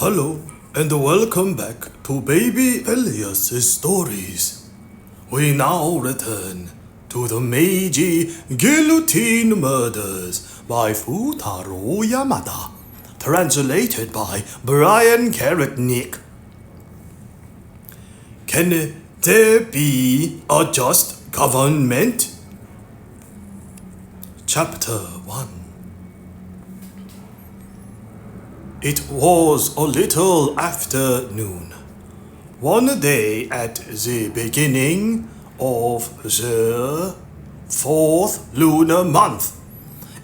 Hello, and welcome back to Baby Elias's stories. We now return to the Meiji Guillotine Murders by Fūtarō Yamada, translated by Bryan Karetnyk. Can there be a just government? Chapter 1. It was a little after noon, one day at the beginning of the 4th lunar month,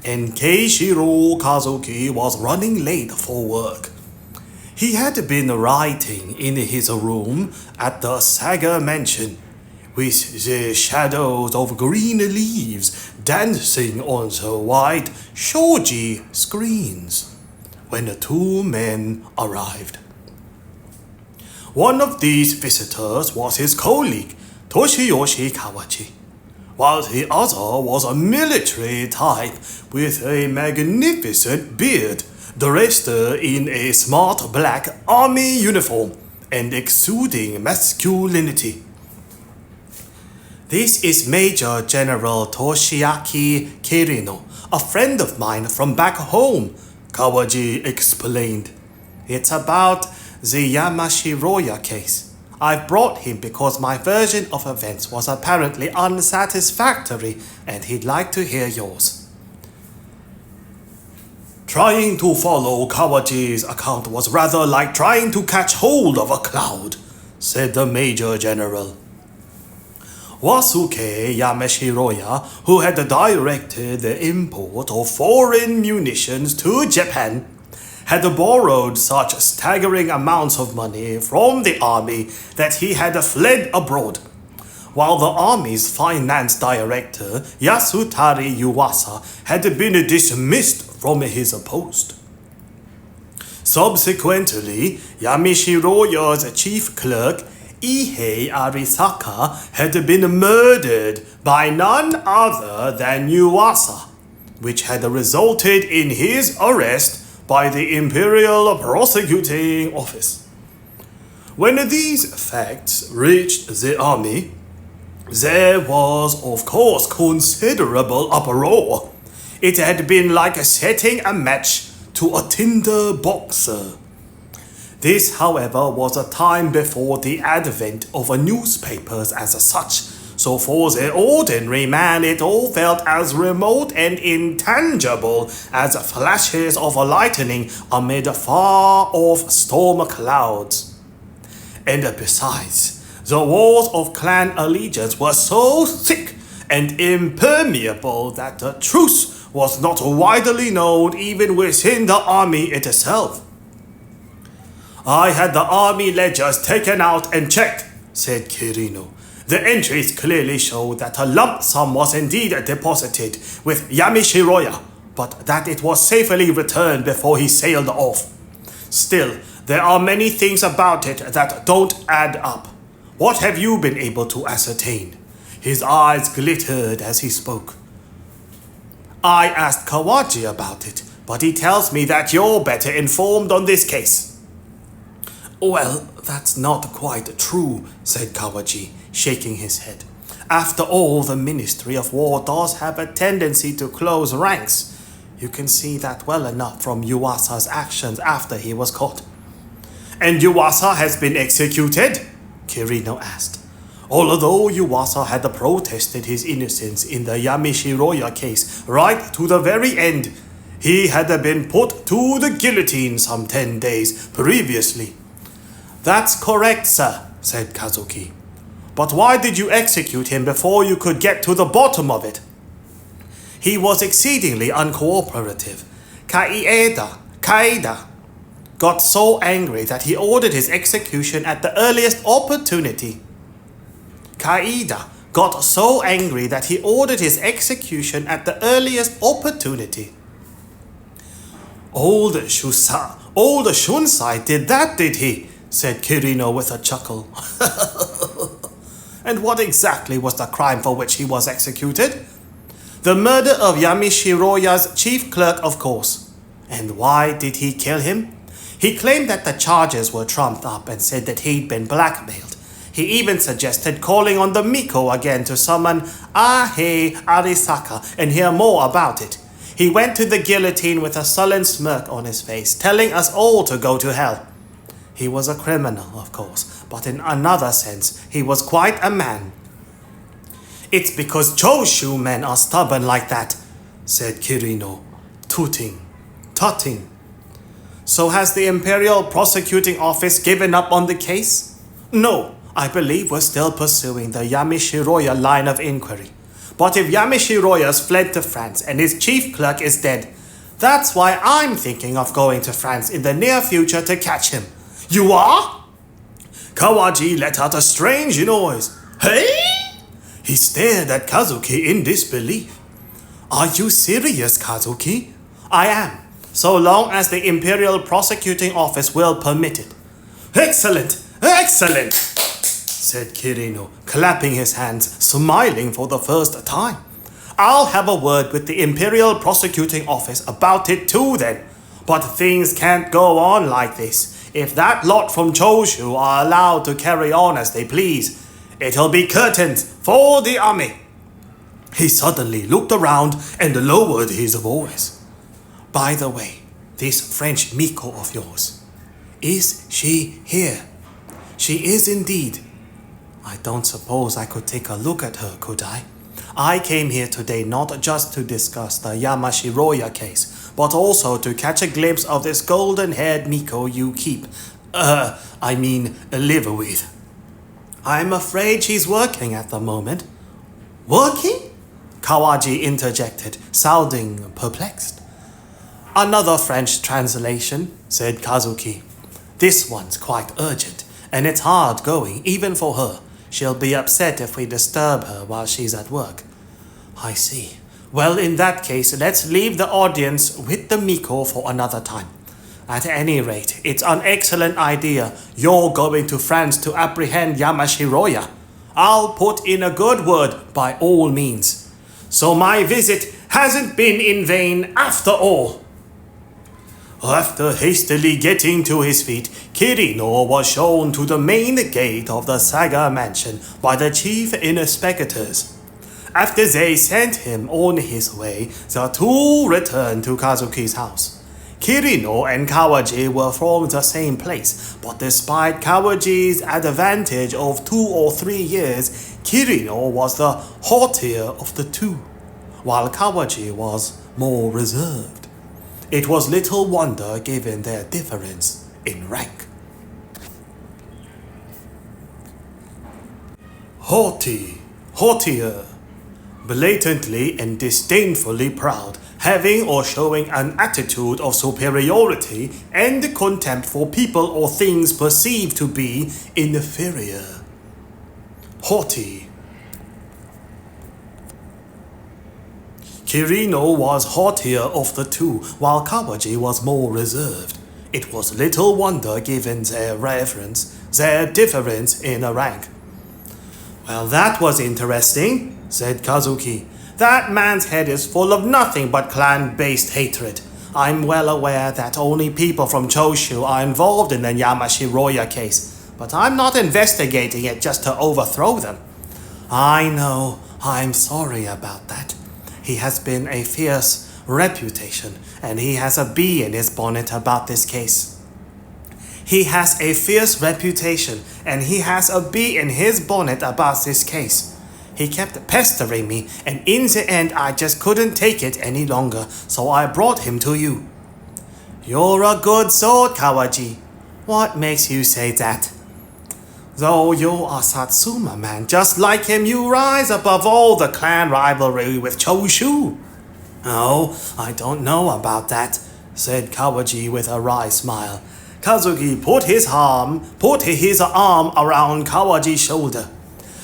and Keishiro Kazuki was running late for work. He had been writing in his room at the Saga mansion, with the shadows of green leaves dancing on the white shoji screens, when the two men arrived. One of these visitors was his colleague, Toshiyoshi Kawachi, while the other was a military type with a magnificent beard, dressed in a smart black army uniform and exuding masculinity. This is Major General Toshiaki Kirino, a friend of mine from back home, Kawaji explained. It's about the Yamashiroya case. I brought him because my version of events was apparently unsatisfactory and he'd like to hear yours. Trying to follow Kawaji's account was rather like trying to catch hold of a cloud, said the Major General. Wasuke Yamashiroya, who had directed the import of foreign munitions to Japan, had borrowed such staggering amounts of money from the army that he had fled abroad, while the army's finance director, Yasutari Yuasa, had been dismissed from his post. Subsequently, Yamashiroya's chief clerk, Ihei Arisaka, had been murdered by none other than Yuasa, which had resulted in his arrest by the Imperial Prosecuting Office. When these facts reached the army, there was of course considerable uproar. It had been like setting a match to a tinder boxer. This, however, was a time before the advent of newspapers as such, so for the ordinary man it all felt as remote and intangible as flashes of lightning amid far-off storm clouds. And besides, the walls of clan allegiance were so thick and impermeable that the truth was not widely known even within the army itself. I had the army ledgers taken out and checked, said Kirino. The entries clearly showed that a lump sum was indeed deposited with Yamashiroya, but that it was safely returned before he sailed off. Still, there are many things about it that don't add up. What have you been able to ascertain? His eyes glittered as he spoke. I asked Kawaji about it, but he tells me that you're better informed on this case. Well, that's not quite true, said Kawaji, shaking his head. After all, the Ministry of War does have a tendency to close ranks. You can see that well enough from Yuasa's actions after he was caught. And Yuasa has been executed? Kirino asked. Although Yuasa had protested his innocence in the Yamashiroya case right to the very end, he had been put to the guillotine some 10 days previously. That's correct, sir, said Kazuki. But why did you execute him before you could get to the bottom of it? He was exceedingly uncooperative. Kaida got so angry that he ordered his execution at the earliest opportunity. Kaida got so angry that he ordered his execution at the earliest opportunity. Old Shunsai did that, did he? Said Kirino with a chuckle. And what exactly was the crime for which he was executed? The murder of Yamashiroya's chief clerk, of course. And why did he kill him? He claimed that the charges were trumped up and said that he'd been blackmailed. He even suggested calling on the Miko again to summon Ahei Arisaka and hear more about it. He went to the guillotine with a sullen smirk on his face, telling us all to go to hell. He was a criminal, of course, but in another sense, he was quite a man. It's because Choshu men are stubborn like that, said Kirino, tutting. So has the Imperial Prosecuting Office given up on the case? No, I believe we're still pursuing the Yamishiroya line of inquiry. But if Yamishiroya's fled to France and his chief clerk is dead, that's why I'm thinking of going to France in the near future to catch him. You are? Kawaji let out a strange noise. Hey? He stared at Kazuki in disbelief. Are you serious, Kazuki? I am, so long as the Imperial Prosecuting Office will permit it. Excellent, said Kirino, clapping his hands, smiling for the first time. I'll have a word with the Imperial Prosecuting Office about it too then. But things can't go on like this. If that lot from Choshu are allowed to carry on as they please, it'll be curtains for the army. He suddenly looked around and lowered his voice. By the way, this French Miko of yours, is she here? She is indeed. I don't suppose I could take a look at her, could I? I came here today not just to discuss the Yamashiroya case, but also to catch a glimpse of this golden-haired Miko you live with. I'm afraid she's working at the moment. Working? Kawaji interjected, sounding perplexed. Another French translation, said Kazuki. This one's quite urgent, and it's hard going, even for her. She'll be upset if we disturb her while she's at work. I see. Well, in that case, let's leave the audience with the Miko for another time. At any rate, it's an excellent idea. You're going to France to apprehend Yamashiroya. I'll put in a good word by all means. So my visit hasn't been in vain after all. After hastily getting to his feet, Kirino was shown to the main gate of the Saga mansion by the chief inspectors. After they sent him on his way, the two returned to Kazuki's house. Kirino and Kawaji were from the same place, but despite Kawaji's advantage of 2 or 3 years, Kirino was the haughtier of the two, while Kawaji was more reserved. It was little wonder given their difference in rank. Haughtier, blatantly and disdainfully proud, having or showing an attitude of superiority and contempt for people or things perceived to be inferior. Haughty. Kirino was haughtier of the two, while Kawaji was more reserved. It was little wonder given their difference in rank. Well, that was interesting, said Kazuki. That man's head is full of nothing but clan-based hatred. I'm well aware that only people from Choshu are involved in the Yamashiroya case, but I'm not investigating it just to overthrow them. I know, I'm sorry about that. He has been a fierce reputation, and he has a bee in his bonnet about this case. He has a fierce reputation, and he has a bee in his bonnet about this case. He kept pestering me, and in the end I just couldn't take it any longer, so I brought him to you. You're a good sort, Kawaji. What makes you say that? Though you're a Satsuma man, just like him, you rise above all the clan rivalry with Choshu. Oh, I don't know about that, said Kawaji with a wry smile. Kazuki put his arm around Kawaji's shoulder.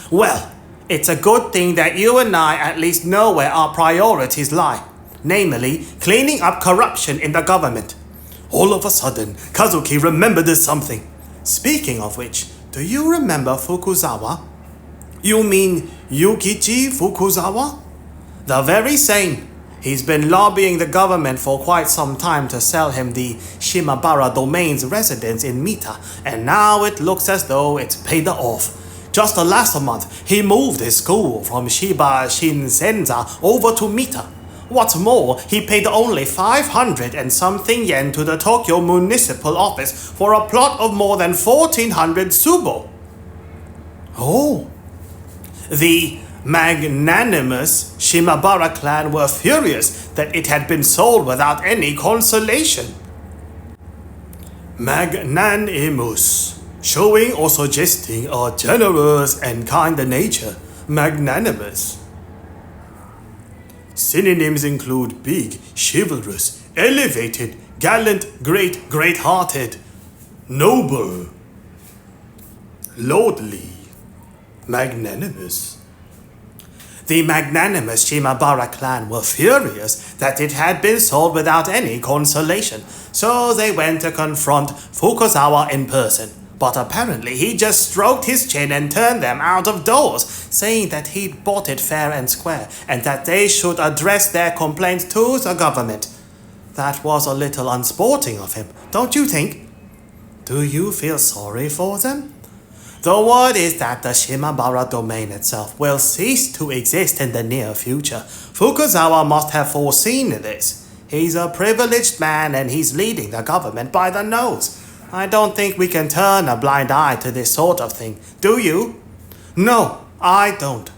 Well, it's a good thing that you and I at least know where our priorities lie, namely, cleaning up corruption in the government. All of a sudden, Kazuki remembered something. Speaking of which, do you remember Fukuzawa? You mean Yukichi Fukuzawa? The very same. He's been lobbying the government for quite some time to sell him the Shimabara domain's residence in Mita, and now it looks as though it's paid off. Just last month, he moved his school from Shiba Shinsenza over to Mita. What's more, he paid only 500 and something yen to the Tokyo Municipal Office for a plot of more than 1400 tsubo. Oh. The magnanimous Shimabara clan were furious that it had been sold without any consolation. Magnanimous, showing or suggesting a generous and kind nature. Magnanimous. Synonyms include big, chivalrous, elevated, gallant, great, great-hearted, noble, lordly, magnanimous. The magnanimous Shimabara clan were furious that it had been sold without any consolation, so they went to confront Fukuzawa in person. But apparently he just stroked his chin and turned them out of doors, saying that he'd bought it fair and square, and that they should address their complaints to the government. That was a little unsporting of him, don't you think? Do you feel sorry for them? The word is that the Shimabara domain itself will cease to exist in the near future. Fukuzawa must have foreseen this. He's a privileged man and he's leading the government by the nose. I don't think we can turn a blind eye to this sort of thing, do you? No, I don't.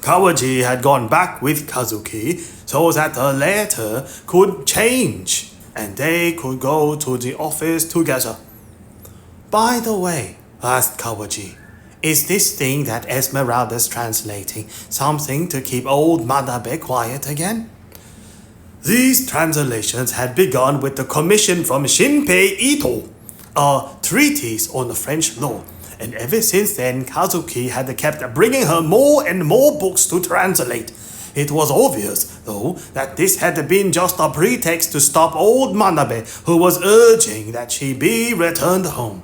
Kawaji had gone back with Kazuki so that the latter could change and they could go to the office together. By the way, asked Kawaji, is this thing that Esmeralda's translating something to keep old Manabe quiet again? These translations had begun with the commission from Shinpei Ito, a treatise on the French law, and ever since then Kazuki had kept bringing her more and more books to translate. It was obvious, though, that this had been just a pretext to stop old Manabe, who was urging that she be returned home.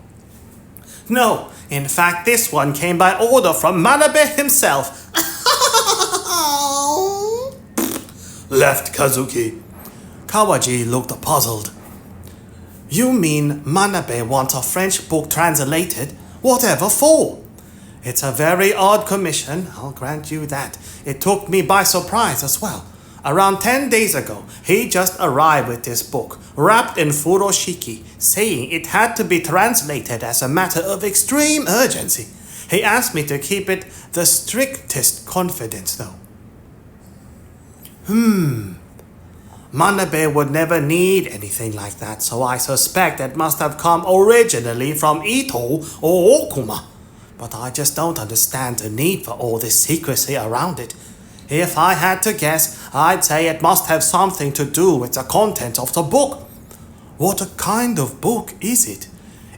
No, in fact, this one came by order from Manabe himself. Left Kazuki. Kawaji looked puzzled. You mean Manabe wants a French book translated? Whatever for? It's a very odd commission, I'll grant you that. It took me by surprise as well. Around 10 days ago, he just arrived with this book, wrapped in furoshiki, saying it had to be translated as a matter of extreme urgency. He asked me to keep it the strictest confidence, though. Manabe would never need anything like that, so I suspect it must have come originally from Ito or Okuma. But I just don't understand the need for all this secrecy around it. If I had to guess, I'd say it must have something to do with the content of the book. What kind of book is it?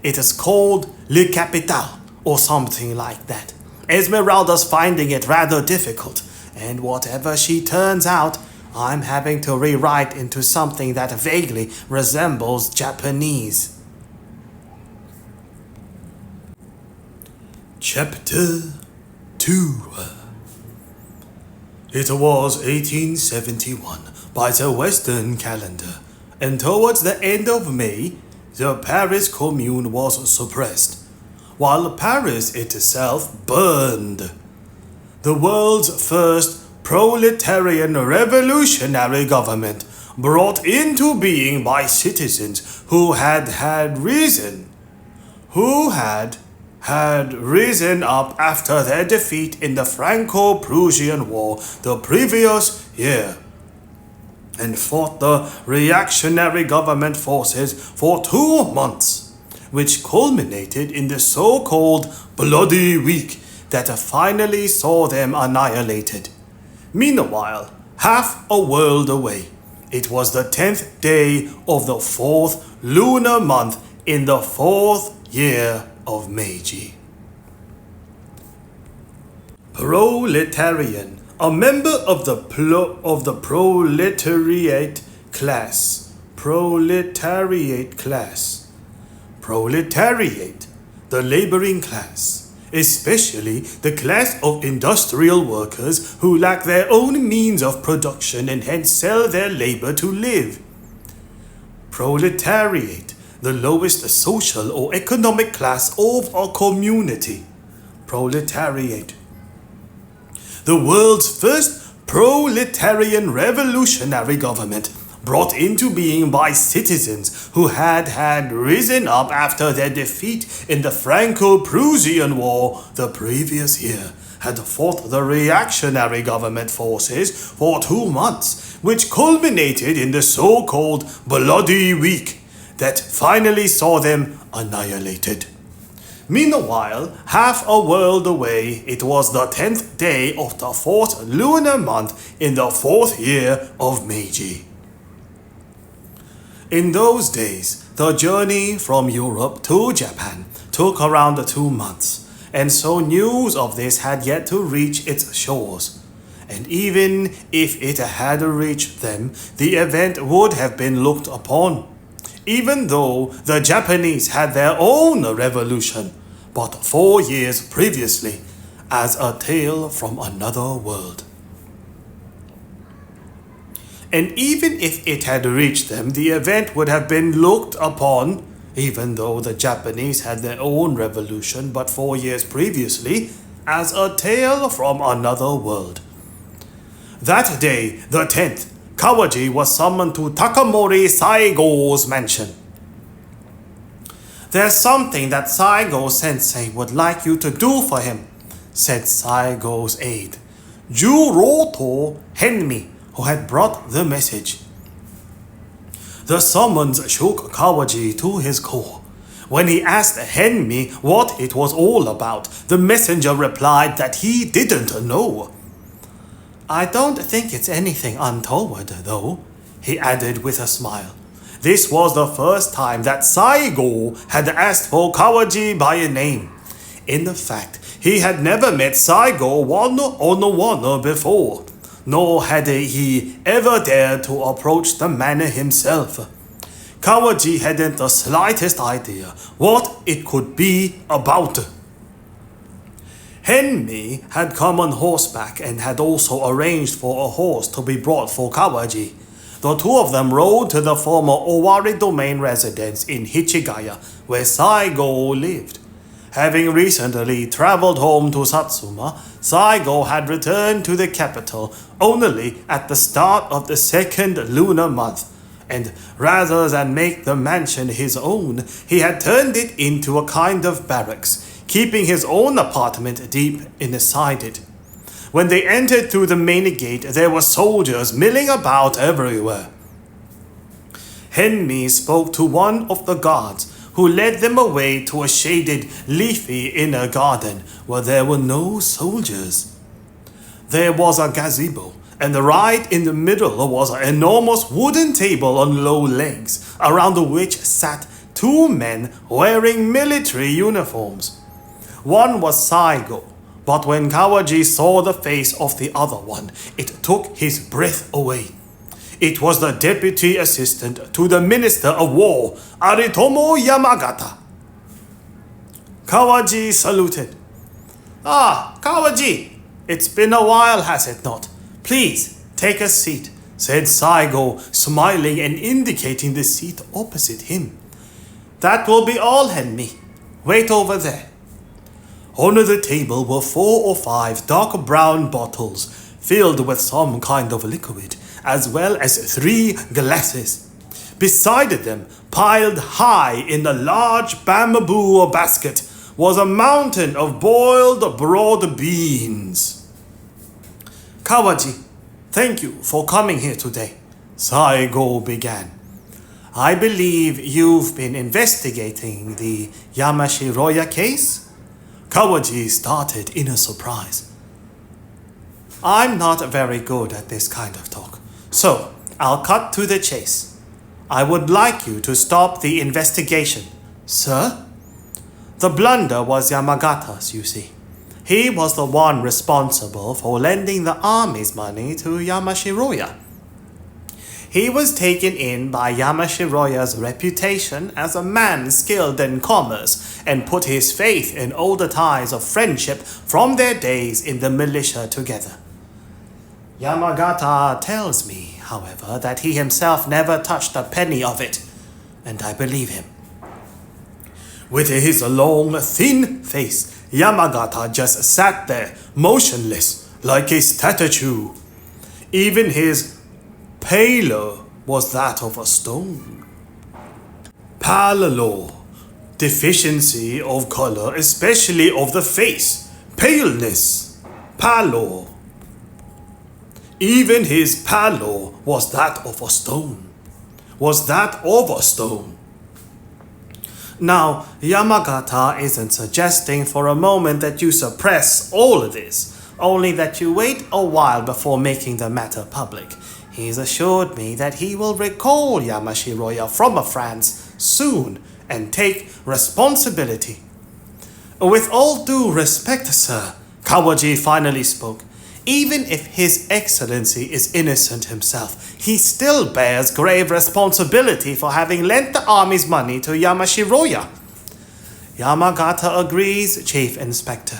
It is called Le Capital, or something like that. Esmeralda's finding it rather difficult, and whatever she turns out, I'm having to rewrite into something that vaguely resembles Japanese. Chapter 2. It was 1871 by the Western calendar, and towards the end of May, the Paris Commune was suppressed, while Paris itself burned. The world's first proletarian revolutionary government brought into being by citizens who had risen up after their defeat in the Franco-Prussian War the previous year, and fought the reactionary government forces for 2 months, which culminated in the so-called Bloody Week that finally saw them annihilated. Meanwhile, half a world away, it was the 10th day of the 4th lunar month in the 4th year of Meiji. Proletarian, a member of the proletariat class. Proletariat, the laboring class. especially the class of industrial workers who lack their own means of production and hence sell their labor to live. Proletariat, the lowest social or economic class of a community. Proletariat. The world's first proletarian revolutionary government, brought into being by citizens who had risen up after their defeat in the Franco-Prussian War the previous year, had fought the reactionary government forces for 2 months, which culminated in the so-called Bloody Week that finally saw them annihilated. Meanwhile, half a world away, it was the 10th day of the 4th lunar month in the 4th year of Meiji. In those days, the journey from Europe to Japan took around 2 months, and so news of this had yet to reach its shores. And even if it had reached them, the event would have been looked upon, even though the Japanese had their own revolution, but 4 years previously, as a tale from another world. And even if it had reached them, the event would have been looked upon, even though the Japanese had their own revolution but 4 years previously, as a tale from another world. That day, the 10th, Kawaji was summoned to Takamori Saigo's mansion. "There's something that Saigo-sensei would like you to do for him," said Saigo's aide, Jirōmasa Henmi, who had brought the message. The summons shook Kawaji to his core. When he asked Henmi what it was all about, the messenger replied that he didn't know. "I don't think it's anything untoward, though," he added with a smile. This was the first time that Saigo had asked for Kawaji by a name. In fact, he had never met Saigo one-on-one before, nor had he ever dared to approach the man himself. Kawaji hadn't the slightest idea what it could be about. Henmi had come on horseback and had also arranged for a horse to be brought for Kawaji. The two of them rode to the former Owari domain residence in Hichigaya, where Saigo lived. Having recently traveled home to Satsuma, Saigo had returned to the capital only at the start of the 2nd lunar month, and rather than make the mansion his own, he had turned it into a kind of barracks, keeping his own apartment deep inside it. When they entered through the main gate, there were soldiers milling about everywhere. Henmi spoke to one of the guards, who led them away to a shaded, leafy inner garden where there were no soldiers. There was a gazebo, and right in the middle was an enormous wooden table on low legs, around which sat 2 men wearing military uniforms. One was Saigo, but when Kawaji saw the face of the other one, it took his breath away. It was the deputy assistant to the Minister of War, Fūtarō Yamada. Kawaji saluted. "Ah, Kawaji, it's been a while, has it not? Please, take a seat," said Saigo, smiling and indicating the seat opposite him. "That will be all, Henmi. Wait over there." On the table were 4 or 5 dark brown bottles filled with some kind of liquid, as well as 3 glasses. Beside them, piled high in a large bamboo basket, was a mountain of boiled broad beans. "Kawaji, thank you for coming here today," Saigo began. "I believe you've been investigating the Yamashiroya case?" Kawaji started in a surprise. "I'm not very good at this kind of talk, so I'll cut to the chase. I would like you to stop the investigation." "Sir?" "The blunder was Yamagata's, you see. He was the one responsible for lending the army's money to Yamashiroya. He was taken in by Yamashiroya's reputation as a man skilled in commerce and put his faith in older ties of friendship from their days in the militia together. Yamagata tells me, however, that he himself never touched a penny of it, and I believe him. With his long, thin face, Yamagata just sat there, motionless, like a statue. Even his pallor was that of a stone. Pallor, deficiency of color, especially of the face. Paleness, pallor. Even his pallor was that of a stone. Now, Yamagata isn't suggesting for a moment that you suppress all of this, only that you wait a while before making the matter public. He's assured me that he will recall Yamashiroya from France soon and take responsibility. With all due respect, sir, Kawaji finally spoke. Even if His Excellency is innocent himself, he still bears grave responsibility for having lent the army's money to Yamashiroya. Yamagata agrees, Chief Inspector,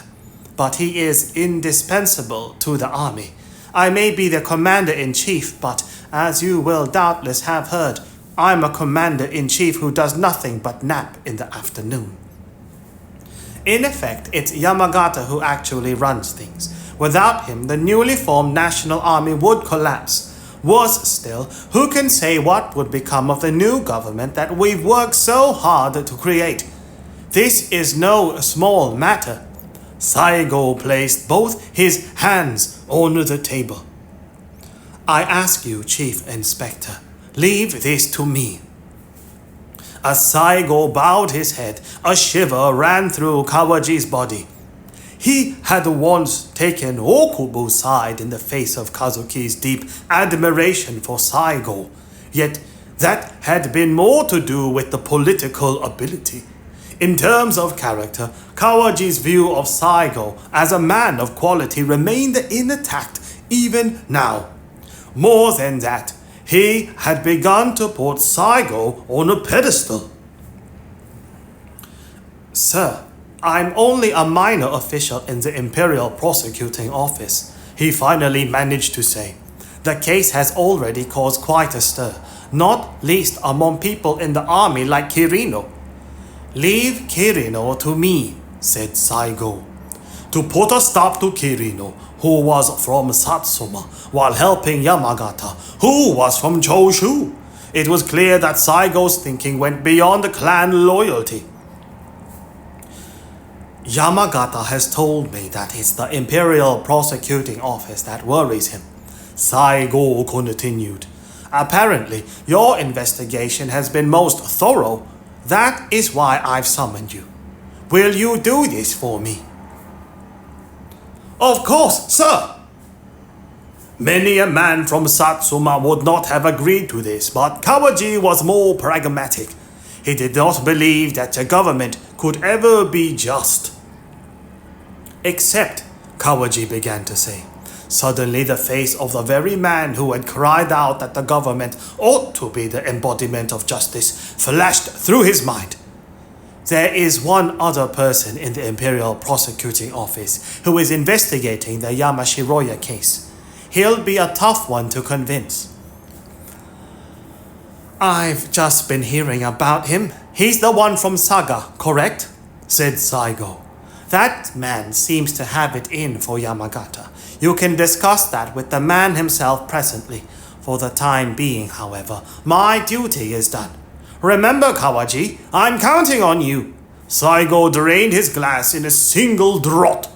but he is indispensable to the army. I may be the commander-in-chief, but as you will doubtless have heard, I'm a commander-in-chief who does nothing but nap in the afternoon. In effect, it's Yamagata who actually runs things. Without him, the newly formed national army would collapse. Worse still, who can say what would become of the new government that we've worked so hard to create? This is no small matter. Saigo placed both his hands on the table. I ask you, Chief Inspector, leave this to me. As Saigo bowed his head, a shiver ran through Kawaji's body. He had once taken Okubo's side in the face of Kazuki's deep admiration for Saigo, yet that had been more to do with the political ability. In terms of character, Kawaji's view of Saigo as a man of quality remained intact even now. More than that, he had begun to put Saigo on a pedestal. Sir, I'm only a minor official in the Imperial Prosecuting Office, he finally managed to say. The case has already caused quite a stir, not least among people in the army like Kirino. Leave Kirino to me, said Saigo. To put a stop to Kirino, who was from Satsuma, while helping Yamagata, who was from Choshu. It was clear that Saigo's thinking went beyond the clan loyalty. Yamagata has told me that it's the Imperial Prosecuting Office that worries him, Saigo continued. Apparently, your investigation has been most thorough. That is why I've summoned you. Will you do this for me? Of course, sir! Many a man from Satsuma would not have agreed to this, but Kawaji was more pragmatic. He did not believe that the government could ever be just. Except, Kawaji began to say. Suddenly the face of the very man who had cried out that the government ought to be the embodiment of justice flashed through his mind. There is one other person in the Imperial Prosecuting Office who is investigating the Yamashiroya case. He'll be a tough one to convince. I've just been hearing about him. He's the one from Saga, correct? Said Saigo. That man seems to have it in for Yamagata. You can discuss that with the man himself presently. For the time being, however, my duty is done. Remember, Kawaji, I'm counting on you. Saigo drained his glass in a single draught.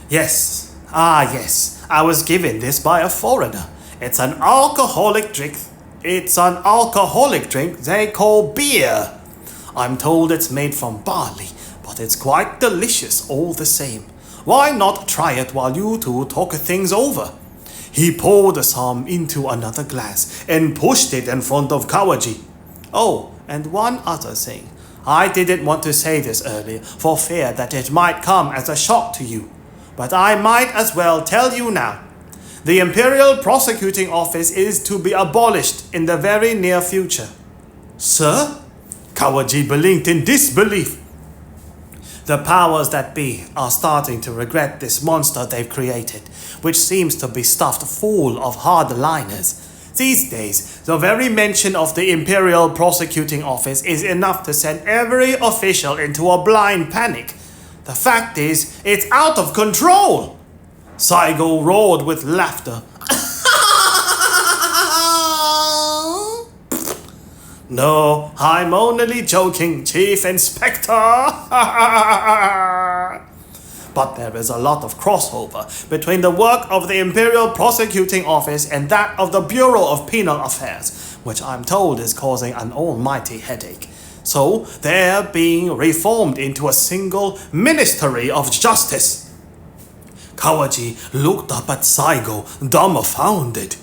Yes, I was given this by a foreigner. It's an alcoholic drink they call beer. I'm told it's made from barley, but it's quite delicious all the same. Why not try it while you two talk things over? He poured some into another glass and pushed it in front of Kawaji. Oh, and one other thing. I didn't want to say this earlier for fear that it might come as a shock to you. But I might as well tell you now. The Imperial Prosecuting Office is to be abolished in the very near future. Sir? Kawaji blinked in disbelief. The powers that be are starting to regret this monster they've created, which seems to be stuffed full of hardliners. These days, the very mention of the Imperial Prosecuting Office is enough to send every official into a blind panic. The fact is, it's out of control! Saigo roared with laughter. No, I'm only joking, Chief Inspector. But there is a lot of crossover between the work of the Imperial Prosecuting Office and that of the Bureau of Penal Affairs, which I'm told is causing an almighty headache. So they're being reformed into a single Ministry of Justice. Kawaji looked up at Saigo, dumbfounded.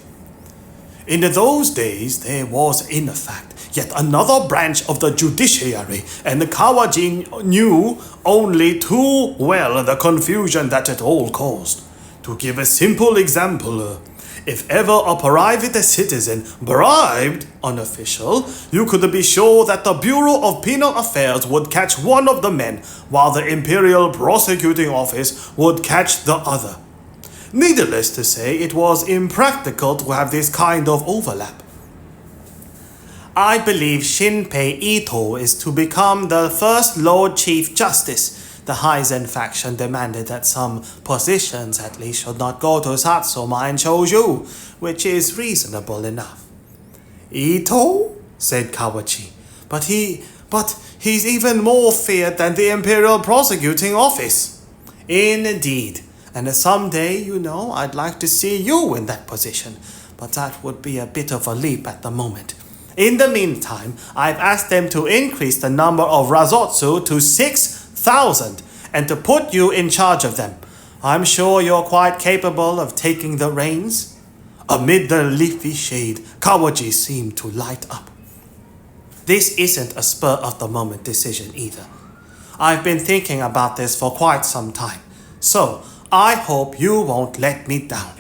In those days, there was, in fact, yet another branch of the judiciary, and Kawaji knew only too well the confusion that it all caused. To give a simple example, if ever a private citizen bribed an official, you could be sure that the Bureau of Penal Affairs would catch one of the men, while the Imperial Prosecuting Office would catch the other. Needless to say, it was impractical to have this kind of overlap. I believe Shinpei Ito is to become the first Lord Chief Justice. The Heizen faction demanded that some positions at least should not go to Satsuma and Choju, which is reasonable enough. Ito? Said Kawachi. But he's even more feared than the Imperial Prosecuting Office. Indeed. And someday, I'd like to see you in that position. But that would be a bit of a leap at the moment. In the meantime, I've asked them to increase the number of Razotsu to 6,000 and to put you in charge of them. I'm sure you're quite capable of taking the reins. Amid the leafy shade, Kawaji seemed to light up. This isn't a spur-of-the-moment decision either. I've been thinking about this for quite some time, so I hope you won't let me down.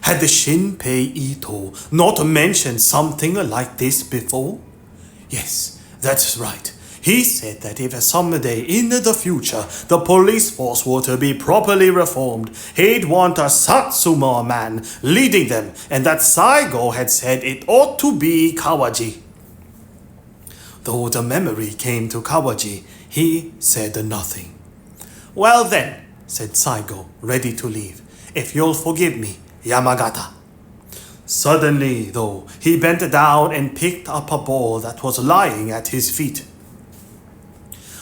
Had the Shinpei Ito not mentioned something like this before? Yes, that's right. He said that if someday in the future the police force were to be properly reformed, he'd want a Satsuma man leading them, and that Saigo had said it ought to be Kawaji. Though the memory came to Kawaji, he said nothing. Well then, said Saigo, ready to leave, if you'll forgive me, Yamagata. Suddenly, though, he bent down and picked up a ball that was lying at his feet.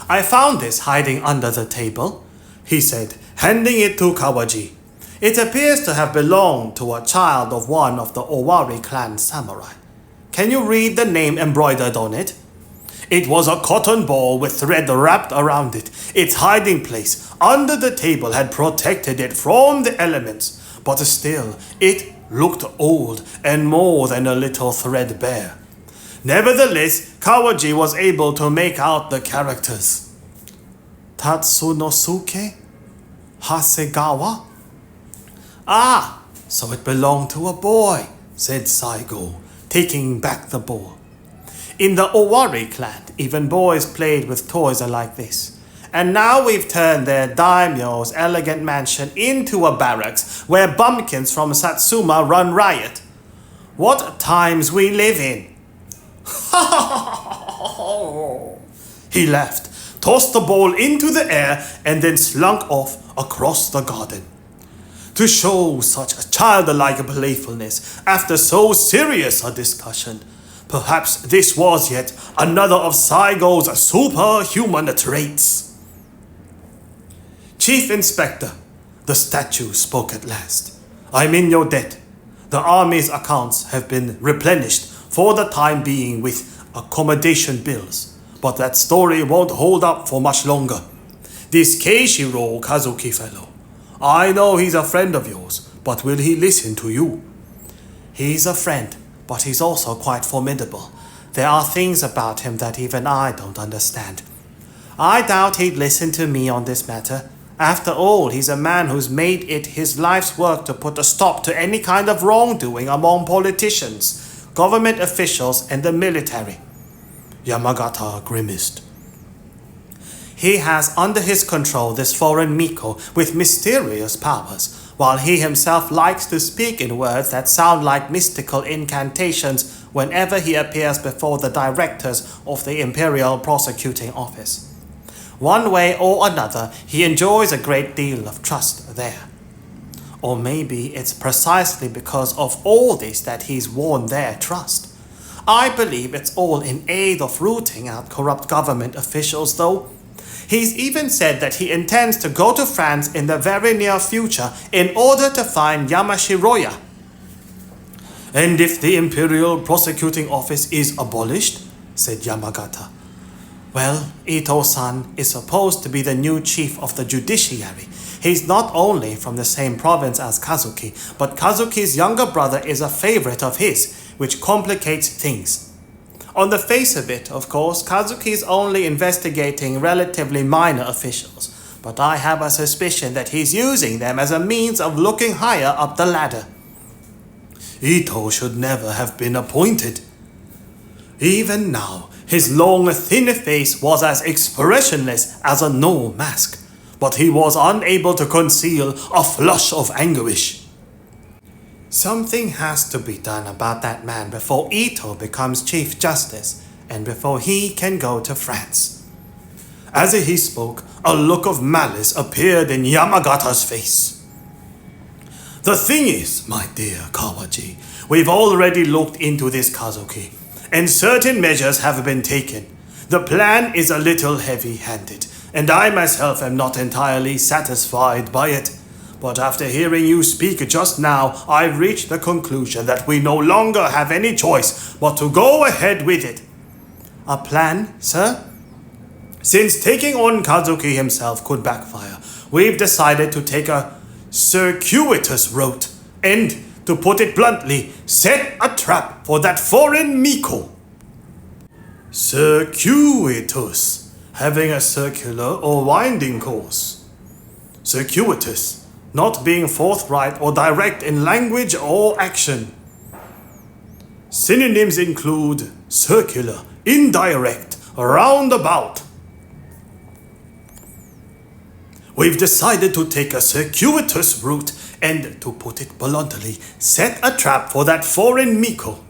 I found this hiding under the table, he said, handing it to Kawaji. It appears to have belonged to a child of one of the Owari clan samurai. Can you read the name embroidered on it? It was a cotton ball with thread wrapped around it. Its hiding place under the table had protected it from the elements, but still, it looked old and more than a little threadbare. Nevertheless, Kawaji was able to make out the characters. Tatsunosuke? Hasegawa? Ah, so it belonged to a boy, said Saigo, taking back the ball. In the Owari clan, even boys played with toys like this. And now we've turned their daimyo's elegant mansion into a barracks where bumpkins from Satsuma run riot. What times we live in! He laughed, tossed the ball into the air, and then slunk off across the garden. To show such a childlike playfulness after so serious a discussion, perhaps this was yet another of Saigo's superhuman traits. Chief Inspector, the statue spoke at last. I'm in your debt. The army's accounts have been replenished for the time being with accommodation bills, but that story won't hold up for much longer. This Keishiro Kazuki fellow, I know he's a friend of yours, but will he listen to you? He's a friend, but he's also quite formidable. There are things about him that even I don't understand. I doubt he'd listen to me on this matter. After all, he's a man who's made it his life's work to put a stop to any kind of wrongdoing among politicians, government officials, and the military. Yamagata grimaced. He has under his control this foreign Miko with mysterious powers, while he himself likes to speak in words that sound like mystical incantations whenever he appears before the directors of the Imperial Prosecuting Office. One way or another, he enjoys a great deal of trust there. Or maybe it's precisely because of all this that he's won their trust. I believe it's all in aid of rooting out corrupt government officials, though. He's even said that he intends to go to France in the very near future in order to find Yamashiroya. And if the Imperial Prosecuting Office is abolished, said Yamagata, well, Ito-san is supposed to be the new chief of the judiciary. He's not only from the same province as Kazuki, but Kazuki's younger brother is a favorite of his, which complicates things. On the face of it, of course, Kazuki is only investigating relatively minor officials, but I have a suspicion that he's using them as a means of looking higher up the ladder. Ito should never have been appointed. Even now, his long, thin face was as expressionless as a no mask, but he was unable to conceal a flush of anguish. Something has to be done about that man before Ito becomes Chief Justice and before he can go to France. As he spoke, a look of malice appeared in Yamagata's face. The thing is, my dear Kawaji, we've already looked into this Kazuki, and certain measures have been taken. The plan is a little heavy-handed, and I myself am not entirely satisfied by it. But after hearing you speak just now, I've reached the conclusion that we no longer have any choice but to go ahead with it. A plan, sir? Since taking on Kazuki himself could backfire, we've decided to take a circuitous route and, to put it bluntly, set a trap for that foreign Miko. Circuitous, having a circular or winding course. Circuitous, not being forthright or direct in language or action. Synonyms include circular, indirect, roundabout. We've decided to take a circuitous route and, to put it bluntly, set a trap for that foreign Miko.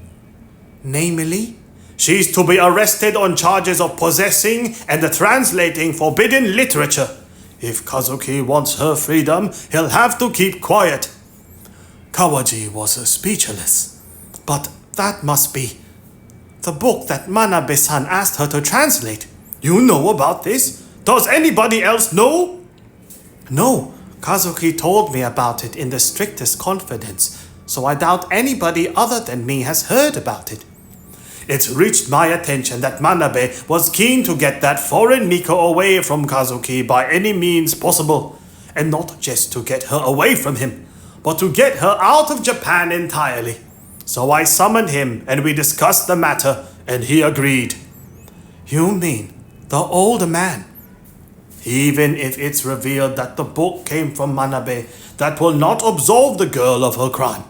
Namely, she's to be arrested on charges of possessing and translating forbidden literature. If Kazuki wants her freedom, he'll have to keep quiet. Kawaji was speechless. But that must be the book that Manabe-san asked her to translate. You know about this? Does anybody else know? No, Kazuki told me about it in the strictest confidence, so I doubt anybody other than me has heard about it. It's reached my attention that Manabe was keen to get that foreign Miko away from Kazuki by any means possible, and not just to get her away from him, but to get her out of Japan entirely. So I summoned him and we discussed the matter, and he agreed. You mean the old man? Even if it's revealed that the book came from Manabe, that will not absolve the girl of her crime.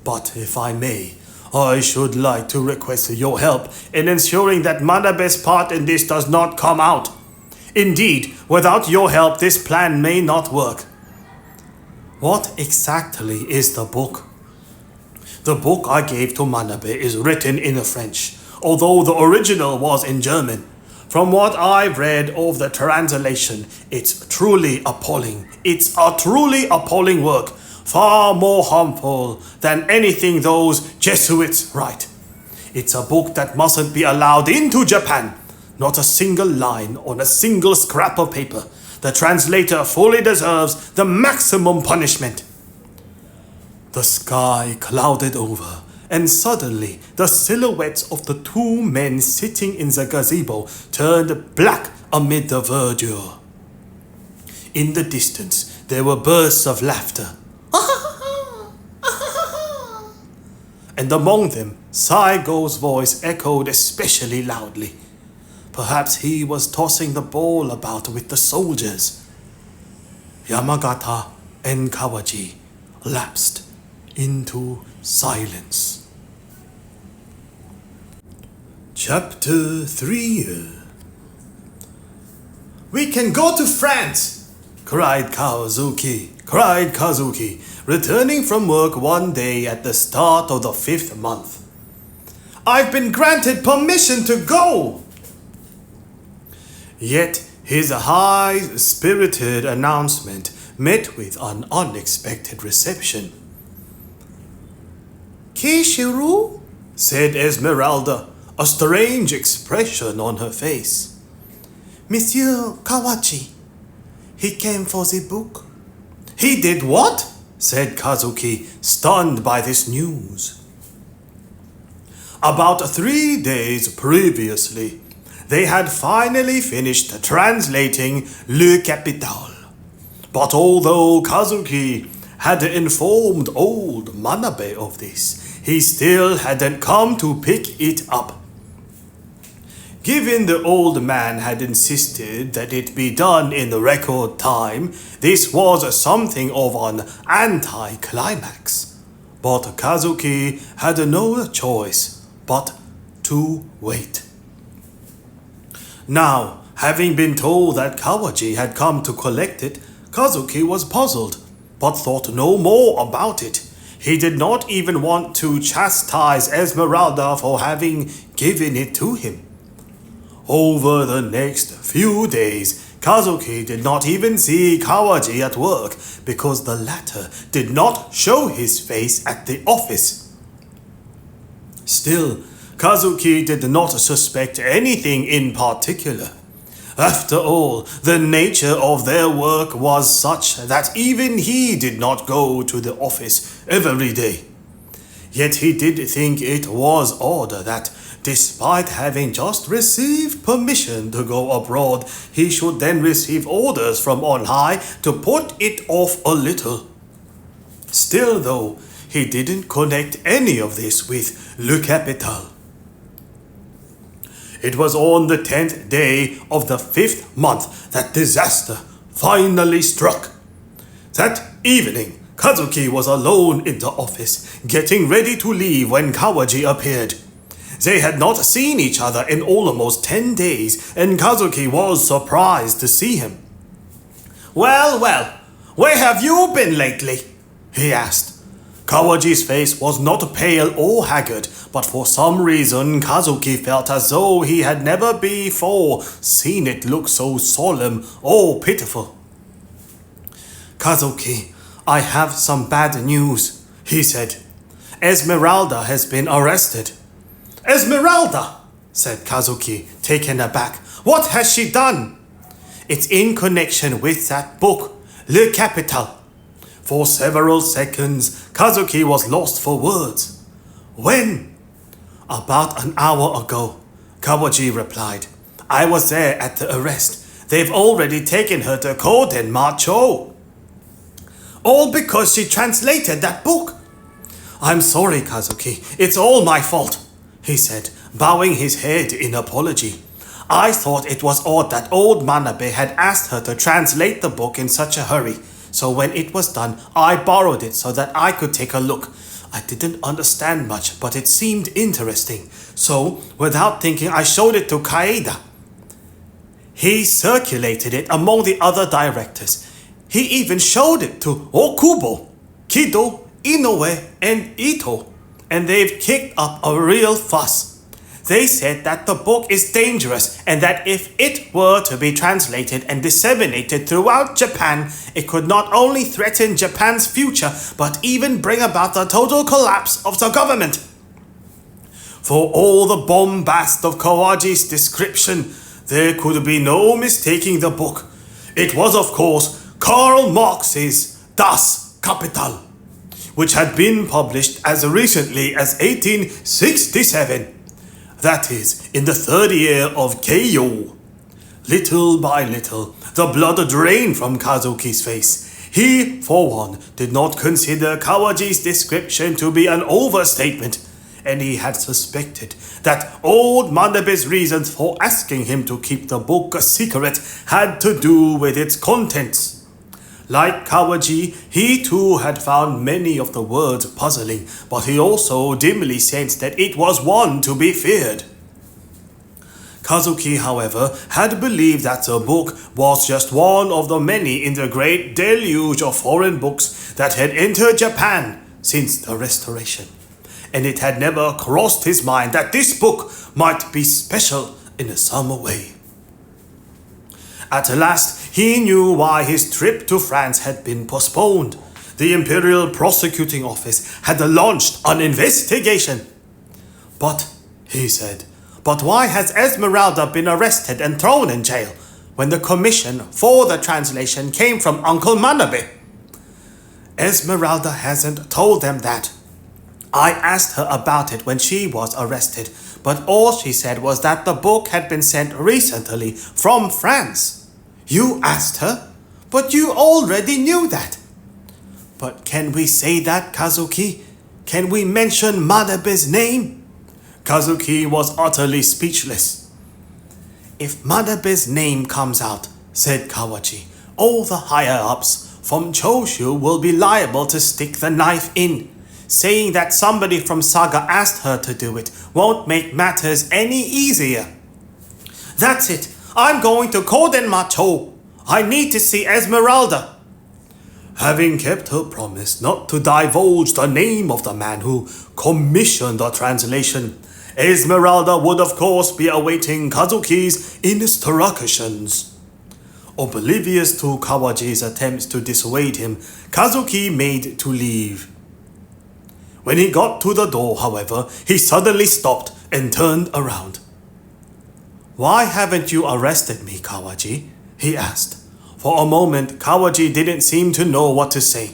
But if I may, I should like to request your help in ensuring that Manabe's part in this does not come out. Indeed, without your help, this plan may not work. What exactly is the book? The book I gave to Manabe is written in French, although the original was in German. From what I've read of the translation, it's truly appalling. It's a truly appalling work. Far more harmful than anything those Jesuits write. It's a book that mustn't be allowed into Japan. Not a single line on a single scrap of paper. The translator fully deserves the maximum punishment. The sky clouded over, and suddenly the silhouettes of the two men sitting in the gazebo turned black amid the verdure. In the distance, there were bursts of laughter. And among them, Saigo's voice echoed especially loudly. Perhaps he was tossing the ball about with the soldiers. Yamagata and Kawaji lapsed into silence. Chapter 3. We can go to France, cried Kazuki, returning from work one day at the start of the 5th month. I've been granted permission to go! Yet his high-spirited announcement met with an unexpected reception. Keishiro? Said Esmeralda, a strange expression on her face. Monsieur Kawachi. He came for the book. He did what? Said Kazuki, stunned by this news. About 3 days previously, they had finally finished translating Le Capital. But although Kazuki had informed old Manabe of this, he still hadn't come to pick it up. Given the old man had insisted that it be done in the record time, this was something of an anticlimax. But Kazuki had no choice but to wait. Now, having been told that Kawachi had come to collect it, Kazuki was puzzled, but thought no more about it. He did not even want to chastise Esmeralda for having given it to him. Over the next few days, Kazuki did not even see Kawachi at work because the latter did not show his face at the office. Still, Kazuki did not suspect anything in particular. After all, the nature of their work was such that even he did not go to the office every day. Yet he did think it was odd that, despite having just received permission to go abroad, he should then receive orders from on high to put it off a little. Still though, he didn't connect any of this with Le Capital. It was on the 10th day of the 5th month that disaster finally struck. That evening, Kazuki was alone in the office, getting ready to leave when Kawachi appeared. They had not seen each other in almost 10 days, and Kazuki was surprised to see him. Well, where have you been lately? He asked. Kawachi's face was not pale or haggard, but for some reason Kazuki felt as though he had never before seen it look so solemn or pitiful. Kazuki, I have some bad news, he said. Esmeralda has been arrested. Esmeralda, said Kazuki, taken aback. What has she done? It's in connection with that book, Le Capital. For several seconds, Kazuki was lost for words. When? About an hour ago, Kawachi replied. I was there at the arrest. They've already taken her to court in Macho. All because she translated that book. I'm sorry, Kazuki. It's all my fault, he said, bowing his head in apology. I thought it was odd that old Manabe had asked her to translate the book in such a hurry. So when it was done, I borrowed it so that I could take a look. I didn't understand much, but it seemed interesting. So, without thinking, I showed it to Kaeda. He circulated it among the other directors. He even showed it to Okubo, Kido, Inoue, and Ito. And they've kicked up a real fuss. They said that the book is dangerous and that if it were to be translated and disseminated throughout Japan, it could not only threaten Japan's future, but even bring about the total collapse of the government. For all the bombast of Kawachi's description, there could be no mistaking the book. It was, of course, Karl Marx's Das Kapital, which had been published as recently as 1867. That is, in the 3rd year of Keiyo. Little by little, the blood drained from Kazuki's face. He, for one, did not consider Kawachi's description to be an overstatement, and he had suspected that old Manabe's reasons for asking him to keep the book a secret had to do with its contents. Like Kawachi, he too had found many of the words puzzling, but he also dimly sensed that it was one to be feared. Kazuki, however, had believed that the book was just one of the many in the great deluge of foreign books that had entered Japan since the Restoration, and it had never crossed his mind that this book might be special in some way. At last, he knew why his trip to France had been postponed. The Imperial Prosecuting Office had launched an investigation. But, he said, but why has Esmeralda been arrested and thrown in jail when the commission for the translation came from Uncle Manabe? Esmeralda hasn't told them that. I asked her about it when she was arrested, but all she said was that the book had been sent recently from France. You asked her, but you already knew that. But can we say that, Kazuki? Can we mention Manabe's name? Kazuki was utterly speechless. If Manabe's name comes out, said Kawaji, all the higher-ups from Choshu will be liable to stick the knife in. Saying that somebody from Saga asked her to do it won't make matters any easier. That's it. I'm going to Kodenmacho. I need to see Esmeralda. Having kept her promise not to divulge the name of the man who commissioned the translation, Esmeralda would of course be awaiting Kazuki's instructions. Oblivious to Kawaji's attempts to dissuade him, Kazuki made to leave. When he got to the door, however, he suddenly stopped and turned around. Why haven't you arrested me, Kawaji? He asked. For a moment, Kawaji didn't seem to know what to say.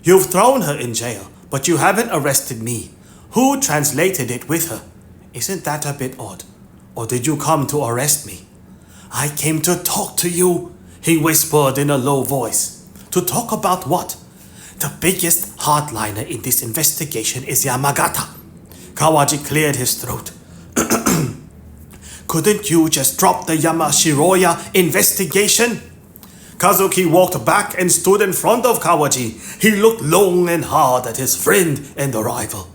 You've thrown her in jail, but you haven't arrested me. Who translated it with her? Isn't that a bit odd? Or did you come to arrest me? I came to talk to you, he whispered in a low voice. To talk about what? The biggest hardliner in this investigation is Yamagata. Kawaji cleared his throat. Couldn't you just drop the Yamashiroya investigation? Kazuki walked back and stood in front of Kawaji. He looked long and hard at his friend and the rival.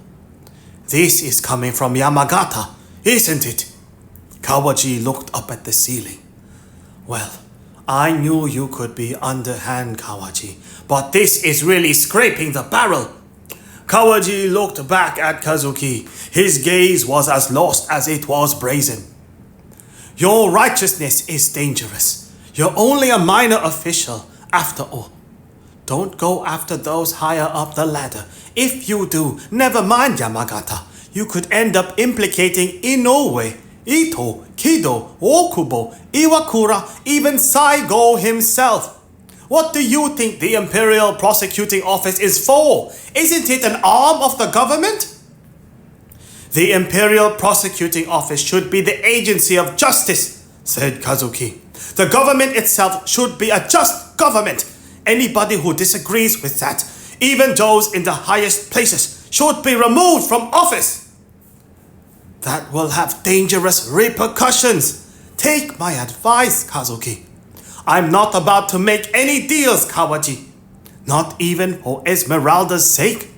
This is coming from Yamagata, isn't it? Kawaji looked up at the ceiling. Well, I knew you could be underhand, Kawaji, but this is really scraping the barrel. Kawaji looked back at Kazuki. His gaze was as lost as it was brazen. Your righteousness is dangerous. You're only a minor official, after all. Don't go after those higher up the ladder. If you do, never mind Yamagata. You could end up implicating Inoue, Ito, Kido, Okubo, Iwakura, even Saigo himself. What do you think the Imperial Prosecuting Office is for? Isn't it an arm of the government? The Imperial Prosecuting Office should be the agency of justice, said Kazuki. The government itself should be a just government. Anybody who disagrees with that, even those in the highest places, should be removed from office. That will have dangerous repercussions. Take my advice, Kazuki. I'm not about to make any deals, Kawaji. Not even for Esmeralda's sake.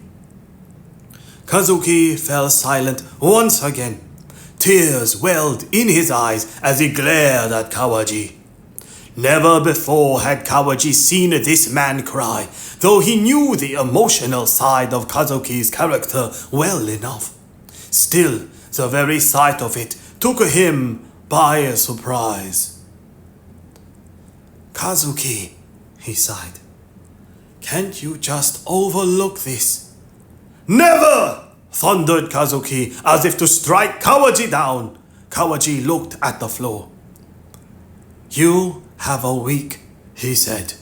Kazuki fell silent once again. Tears welled in his eyes as he glared at Kawaji. Never before had Kawaji seen this man cry, though he knew the emotional side of Kazuki's character well enough. Still, the very sight of it took him by surprise. Kazuki, he sighed. Can't you just overlook this? Never! Thundered Kazuki as if to strike Kawaji down. Kawaji looked at the floor. You have a week, he said.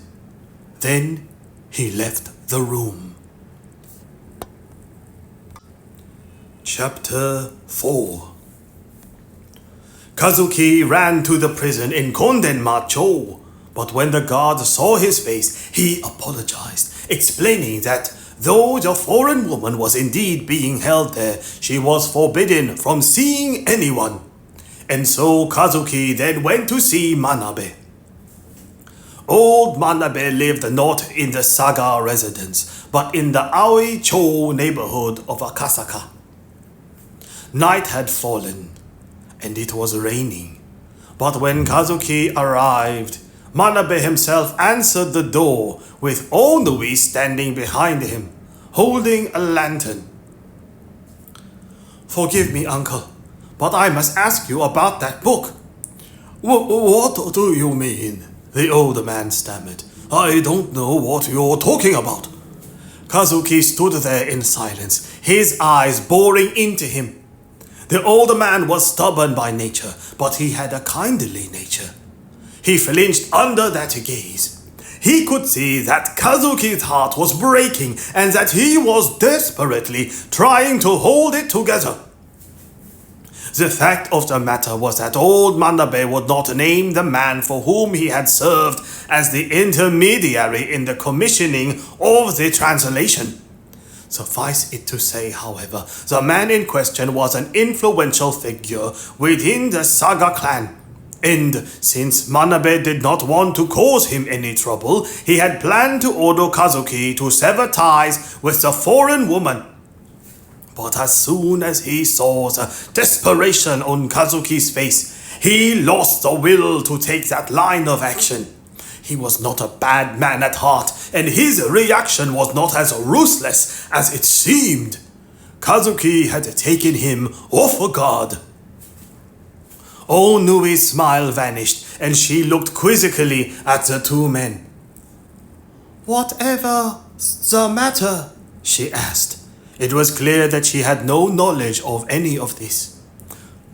Then he left the room. Chapter 4. Kazuki ran to the prison in Kondenmacho, but when the guard saw his face, he apologized, explaining that though the foreign woman was indeed being held there, she was forbidden from seeing anyone. And so Kazuki then went to see Manabe. Old Manabe lived not in the Saga residence, but in the Aoi-cho neighborhood of Akasaka. Night had fallen, and it was raining. But when Kazuki arrived, Manabe himself answered the door with Onui standing behind him, holding a lantern. "Forgive me, uncle, but I must ask you about that book." What do you mean?" the older man stammered. "I don't know what you're talking about." Kazuki stood there in silence, his eyes boring into him. The older man was stubborn by nature, but he had a kindly nature. He flinched under that gaze. He could see that Kazuki's heart was breaking and that he was desperately trying to hold it together. The fact of the matter was that old Manabe would not name the man for whom he had served as the intermediary in the commissioning of the translation. Suffice it to say, however, the man in question was an influential figure within the Saga clan. And since Manabe did not want to cause him any trouble, he had planned to order Kazuki to sever ties with the foreign woman. But as soon as he saw the desperation on Kazuki's face, he lost the will to take that line of action. He was not a bad man at heart, and his reaction was not as ruthless as it seemed. Kazuki had taken him off guard. Onui's smile vanished, and she looked quizzically at the two men. "Whatever's the matter?" she asked. It was clear that she had no knowledge of any of this.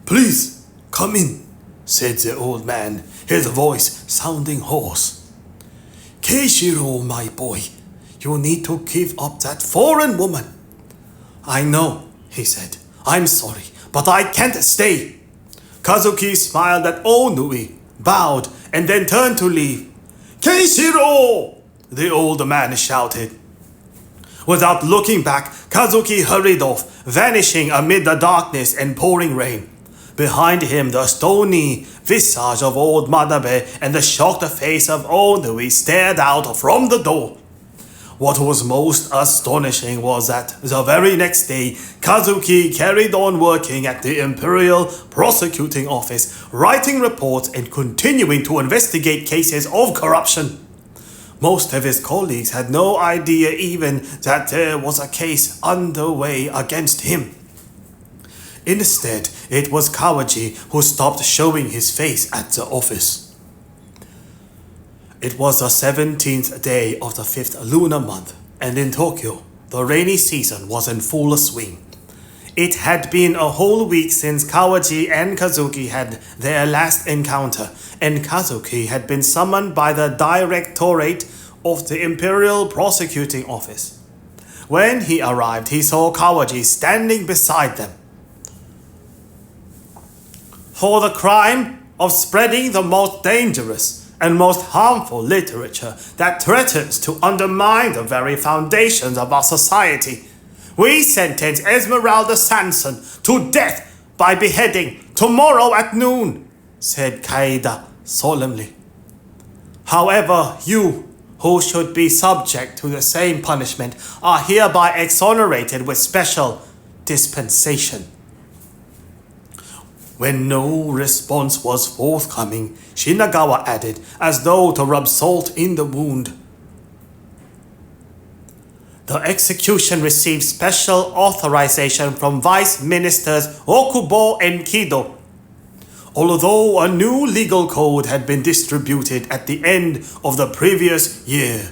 "Please, come in," said the old man, his voice sounding hoarse. "Keishiro, my boy, you need to give up that foreign woman." "I know," he said. "I'm sorry, but I can't stay." Kazuki smiled at Onui, bowed, and then turned to leave. "Keishiro!" the old man shouted. Without looking back, Kazuki hurried off, vanishing amid the darkness and pouring rain. Behind him, the stony visage of old Manabe and the shocked face of Onui stared out from the door. What was most astonishing was that the very next day, Kazuki carried on working at the Imperial Prosecuting Office, writing reports and continuing to investigate cases of corruption. Most of his colleagues had no idea even that there was a case underway against him. Instead, it was Kawaji who stopped showing his face at the office. It was the 17th day of the 5th lunar month, and in Tokyo, the rainy season was in full swing. It had been a whole week since Kawaji and Kazuki had their last encounter, and Kazuki had been summoned by the Directorate of the Imperial Prosecuting Office. When he arrived, he saw Kawaji standing beside them. "For the crime of spreading the most dangerous and most harmful literature that threatens to undermine the very foundations of our society, we sentence Esmeralda Sanson to death by beheading tomorrow at noon," said Kaida solemnly. "However, you, who should be subject to the same punishment, are hereby exonerated with special dispensation." When no response was forthcoming, Shinagawa added, as though to rub salt in the wound, "The execution received special authorization from Vice Ministers Okubo and Kido. Although a new legal code had been distributed at the end of the previous year,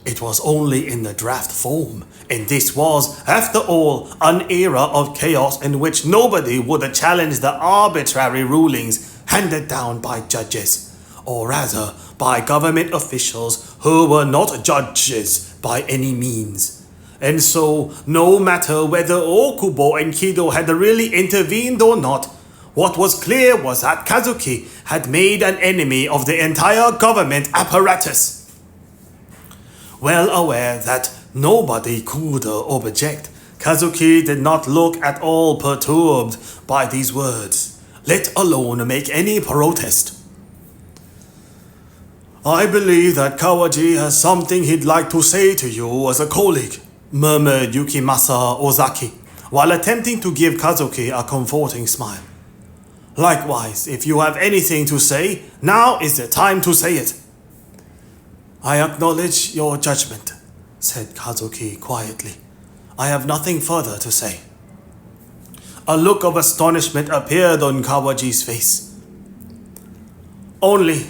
it was only in the draft form, and this was, after all, an era of chaos in which nobody would challenge the arbitrary rulings handed down by judges, or rather by government officials who were not judges by any means. And so, no matter whether Okubo and Kido had really intervened or not, what was clear was that Kazuki had made an enemy of the entire government apparatus. Well aware that nobody could object, Kazuki did not look at all perturbed by these words, let alone make any protest. "I believe that Kawaji has something he'd like to say to you as a colleague," murmured Yukimasa Ozaki, while attempting to give Kazuki a comforting smile. Likewise, if you have anything to say, now is the time to say it. I acknowledge your judgment, said Kazuki quietly. I have nothing further to say. A look of astonishment appeared on Kawaji's face. Only,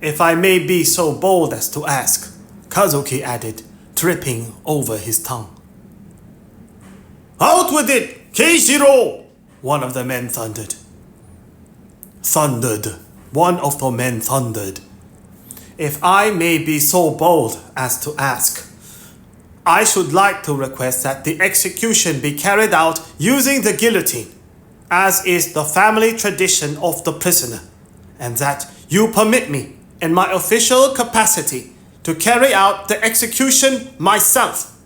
if I may be so bold as to ask, Kazuki added, tripping over his tongue. Out with it, Keishiro! One of the men thundered. One of the men thundered. If I may be so bold as to ask, I should like to request that the execution be carried out using the guillotine, as is the family tradition of the prisoner, and that you permit me, in my official capacity, to carry out the execution myself.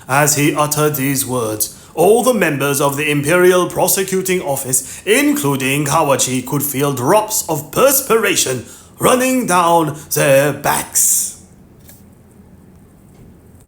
As he uttered these words, all the members of the Imperial Prosecuting Office, including Kawaji, could feel drops of perspiration running down their backs.